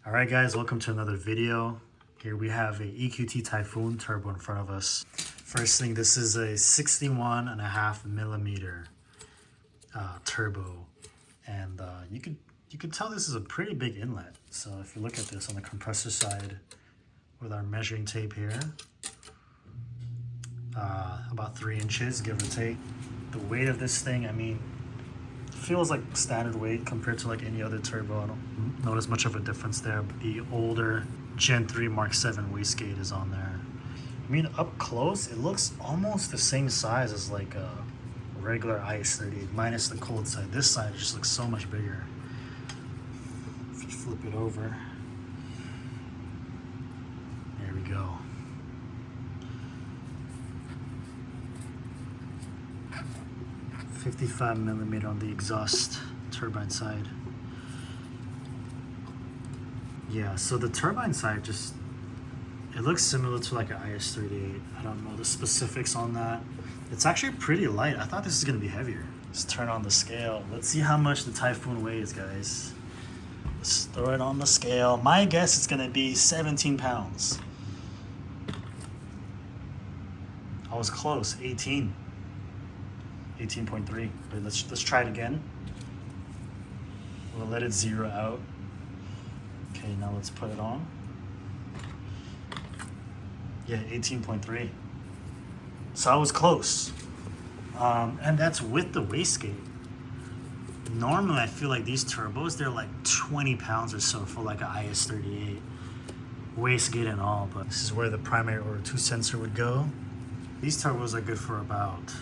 Alright guys, welcome to another video. Here we have a EQT Typhoon Turbo in front of us. First thing, this is a 61.5 millimeter turbo, and you could tell this is a pretty big inlet. So if you look at this on the compressor side with our measuring tape here, about 3 inches give or take. The weight of this thing, I mean, feels like standard weight compared to like any other turbo. I don't notice much of a difference there, but the older Gen 3 Mark 7 wastegate is on there. I mean, up close it looks almost the same size as like a regular IS-38 minus the cold side. This side just looks so much bigger. If you flip it over, there we go. .55 millimeter on the exhaust turbine side. Yeah, so the turbine side just, it looks similar to like an IS-38. I don't know the specifics on that. It's actually pretty light. I thought this was gonna be heavier. Let's turn on the scale. Let's see how much the Typhoon weighs, guys. Let's throw it on the scale. My guess it's gonna be 17 pounds. I was close, 18. 18.3. Let's try it again. We'll let it zero out. Okay, now let's put it on. Yeah, 18.3. So I was close. And that's with the wastegate. Normally I feel like these turbos, they're like 20 pounds or so for like an IS-38. Wastegate and all, but this is where the primary order 2 sensor would go. These turbos are good for about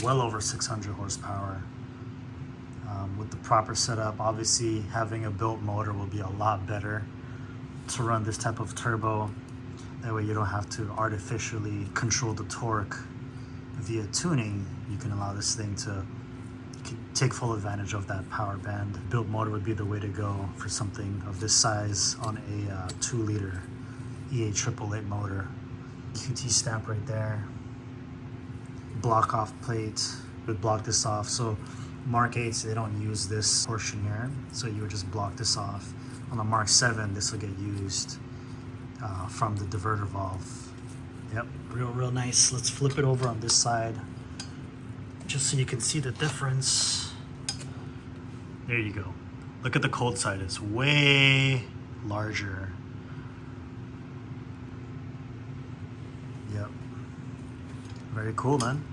well over 600 horsepower. With the proper setup, obviously having a built motor will be a lot better to run this type of turbo. That way you don't have to artificially control the torque via tuning. You can allow this thing to take full advantage of that power band. Built motor would be the way to go for something of this size on a 2-liter EA888 motor. EQT stamp right there. Block off plate would block this off. So Mark 8s, they don't use this portion here, so you would just block this off. On the Mark 7, this will get used from the diverter valve. Yep, real nice. Let's flip it over on this side just so you can see the difference. There you go. Look at the cold side, it's way larger. Yep. Very cool, man.